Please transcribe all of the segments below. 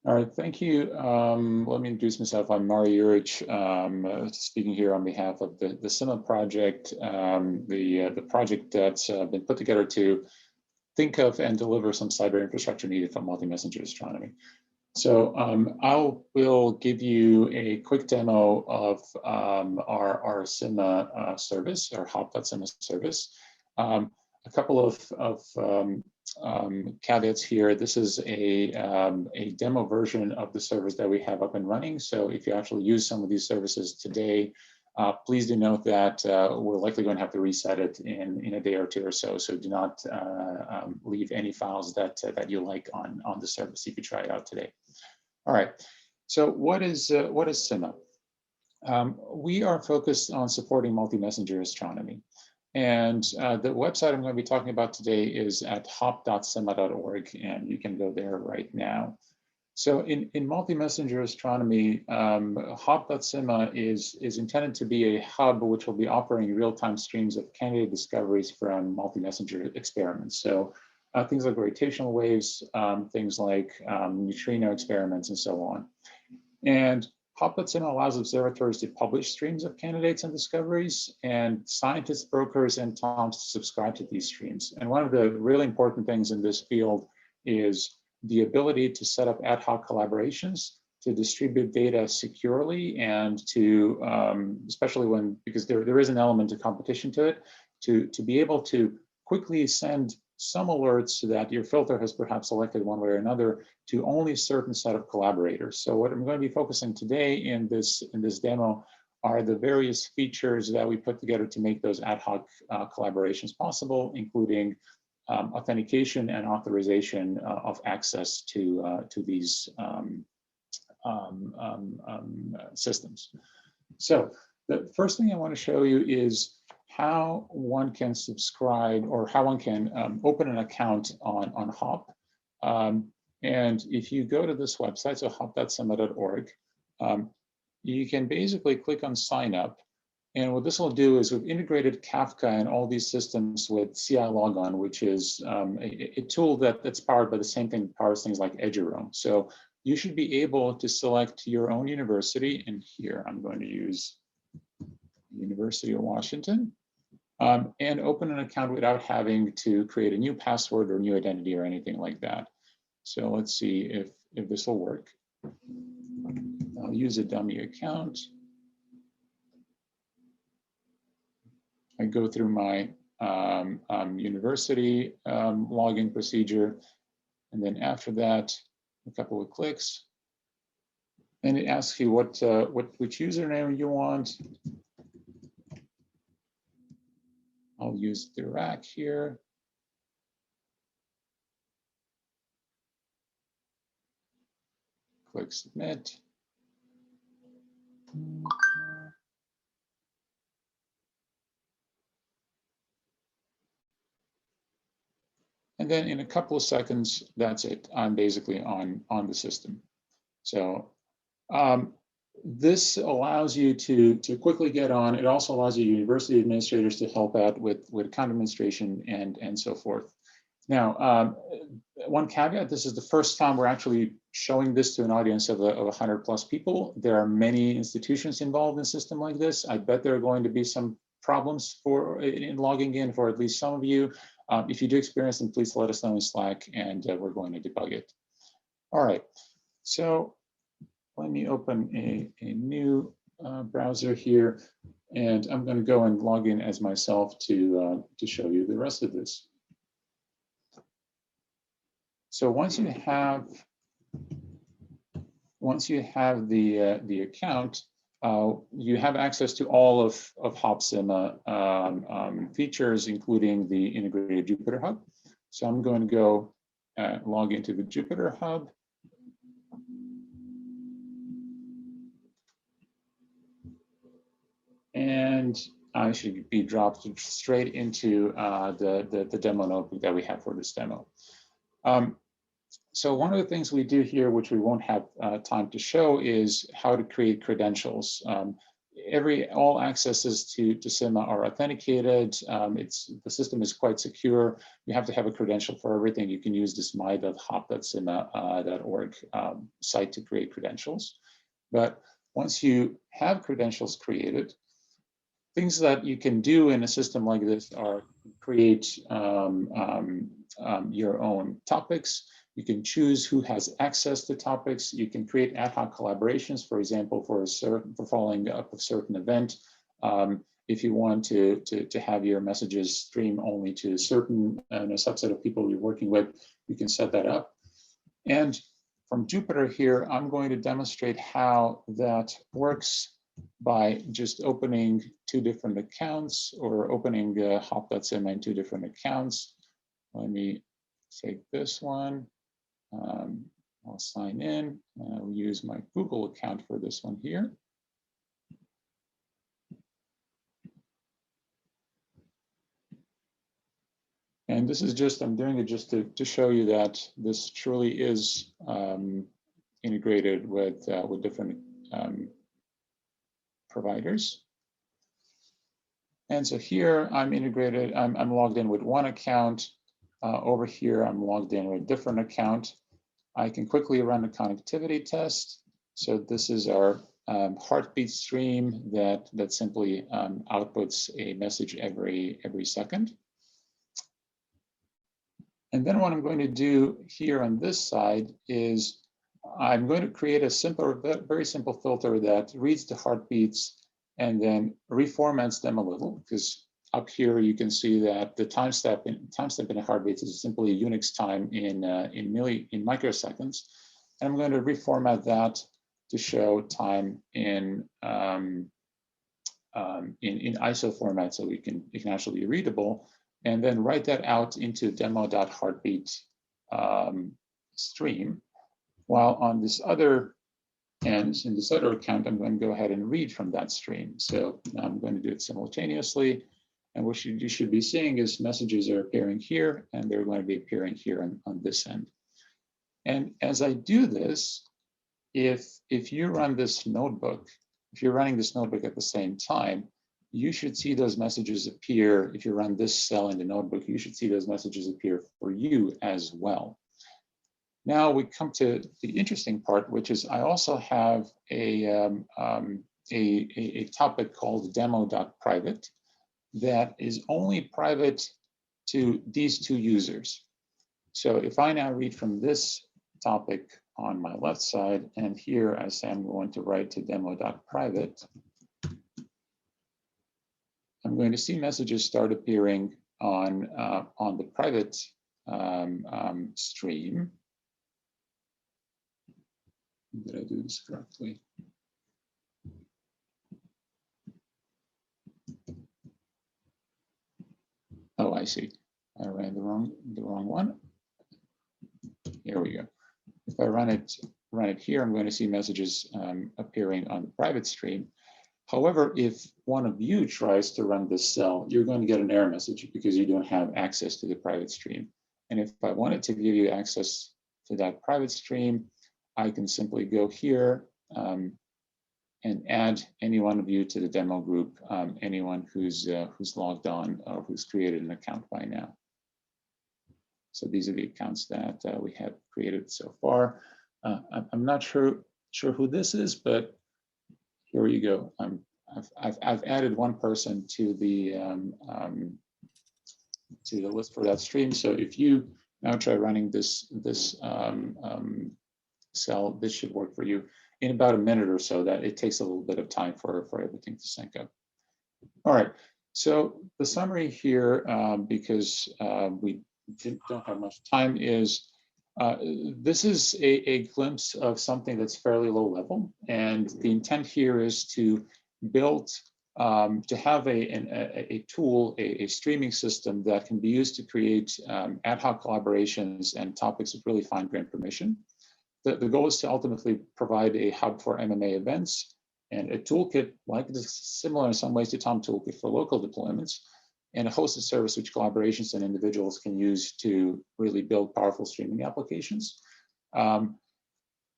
All right, thank you. Let me introduce myself. I'm Mario Juric, speaking here on behalf of the SCIMMA project, the project that's been put together to think of and deliver some cyber infrastructure needed for multi-messenger astronomy. So I will give you a quick demo of our SCIMMA service, our hop.SCIMMA service. A couple of caveats here. This is a demo version of the service that we have up and running. So if you actually use some of these services today, please do note that we're likely going to have to reset it in a day or two or so. So do not leave any files that you like on the service if you try it out today. All right. So what is SCIMMA? We are focused on supporting multi-messenger astronomy. And the website I'm going to be talking about today is at hop.scimma.org, and you can go there right now. So in multi-messenger astronomy, hop.scimma is intended to be a hub which will be operating real-time streams of candidate discoveries from multi-messenger experiments. So things like gravitational waves, things like neutrino experiments, and so on. And hop.scimma allows observatories to publish streams of candidates and discoveries, and scientists, brokers, and TOMs to subscribe to these streams. And one of the really important things in this field is the ability to set up ad hoc collaborations to distribute data securely and to, especially when, because there is an element of competition to it, to be able to quickly send some alerts so that your filter has perhaps selected one way or another to only a certain set of collaborators. So what I'm going to be focusing today in this demo are the various features that we put together to make those ad hoc collaborations possible, including authentication and authorization of access to these systems. So the first thing I want to show you is how one can subscribe, or how one can open an account on Hop. And if you go to this website, so hop.scimma.org, you can basically click on sign up. And what this will do is we've integrated Kafka and all these systems with CI Logon, which is a tool that's powered by the same thing that powers things like Eduroam. So you should be able to select your own university. And here I'm going to use University of Washington. And open an account without having to create a new password or new identity or anything like that. So let's see if this will work. I'll use a dummy account. I go through my university login procedure, and then after that, a couple of clicks, and it asks you which username you want. I'll use Juric here. Click submit. And then in a couple of seconds, that's it. I'm basically on the system. So this allows you to quickly get on. It also allows your university administrators to help out with account administration and so forth. Now, one caveat, this is the first time we're actually showing this to an audience of 100 plus people. There are many institutions involved in a system like this. I bet there are going to be some problems in logging in for at least some of you. If you do experience them, please let us know in Slack, and we're going to debug it. All right, so let me open a new browser here, and I'm going to go and log in as myself to show you the rest of this. So once you have the account, you have access to all of HopSCIMMA features, including the integrated Jupyter Hub. So I'm going to go log into the Jupyter Hub. And I should be dropped straight into the demo notebook that we have for this demo. So one of the things we do here, which we won't have time to show, is how to create credentials. all accesses to SCIMMA are authenticated. The system is quite secure. You have to have a credential for everything. You can use this my.hop.scimma.org site to create credentials. But once you have credentials created, things that you can do in a system like this are create your own topics. You can choose who has access to topics. You can create ad hoc collaborations, for example, for following up a certain event. If you want to have your messages stream only to a certain subset of people you're working with, you can set that up. And from Jupyter here, I'm going to demonstrate how that works by just opening two different accounts or opening hop.scimma in two different accounts. Let me take this one. I'll sign in. I'll use my Google account for this one here. And this is just, I'm doing it just to show you that this truly is integrated with different providers. And so here I'm integrated, I'm logged in with one account. Over here, I'm logged in with a different account. I can quickly run a connectivity test. So this is our heartbeat stream that simply outputs a message every second. And then what I'm going to do here on this side is I'm going to create a very simple filter that reads the heartbeats and then reformats them a little, because up here you can see that the timestamp in a heartbeat is simply a Unix time in microseconds. And I'm going to reformat that to show time in ISO format, so it can actually be readable, and then write that out into demo.heartbeat stream. While on this other end, in this other account, I'm going to go ahead and read from that stream. So now I'm going to do it simultaneously. And what you should be seeing is messages are appearing here, and they're going to be appearing here on this end. And as I do this, if you run this notebook, if you're running this notebook at the same time, you should see those messages appear. If you run this cell in the notebook, you should see those messages appear for you as well. Now we come to the interesting part, which is I also have a topic called demo.private that is only private to these two users. So if I now read from this topic on my left side, and here I say I'm going to write to demo.private, I'm going to see messages start appearing on the private stream. Did I do this correctly? Oh, I see. I ran the wrong one. Here we go. If I run it here, I'm going to see messages appearing on the private stream. However, if one of you tries to run this cell, you're going to get an error message because you don't have access to the private stream. And if I wanted to give you access to that private stream, I can simply go here and add any one of you to the demo group, anyone who's logged on or who's created an account by now. So these are the accounts that we have created so far. I'm not sure who this is, but here you go. I've added one person to the list for that stream. So if you now try running this cell, this should work for you in about a minute or so. That it takes a little bit of time for everything to sync up. All right. So the summary here, because we don't have much time, is this is a glimpse of something that's fairly low level, and the intent here is to build, to have a tool, a streaming system that can be used to create ad hoc collaborations and topics with really fine-grained permission. The goal is to ultimately provide a hub for MMA events and a toolkit like this, similar in some ways to Tom Toolkit for local deployments, and a hosted service which collaborations and individuals can use to really build powerful streaming applications.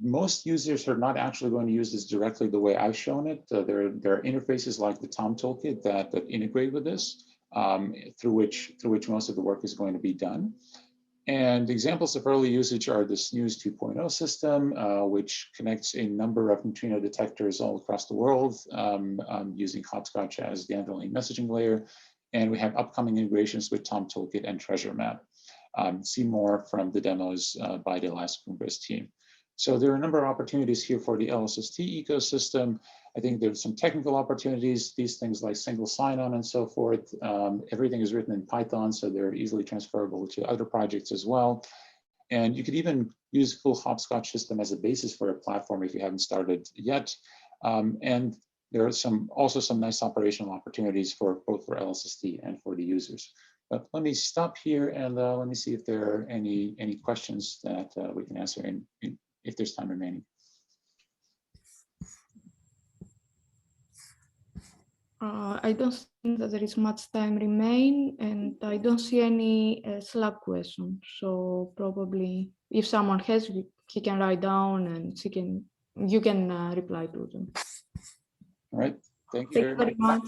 most users are not actually going to use this directly the way I've shown it. There are interfaces like the Tom Toolkit that integrate with this, through which most of the work is going to be done. And examples of early usage are the Snooze 2.0 system, which connects a number of neutrino detectors all across the world, using Hopscotch as the underlying messaging layer. And we have upcoming integrations with Tom Toolkit and Treasure Map. See more from the demos by the Elastic Congress team. So there are a number of opportunities here for the LSST ecosystem. I think there's some technical opportunities, these things like single sign-on and so forth. Everything is written in Python, so they're easily transferable to other projects as well. And you could even use a full Hopscotch system as a basis for a platform if you haven't started yet. And there are also some nice operational opportunities for both for LSST and for the users. But let me stop here and let me see if there are any questions that we can answer if there's time remaining. I don't think that there is much time remain, and I don't see any Slack questions. So probably if someone has, he can write down and you can reply to them. All right. Thank you very much.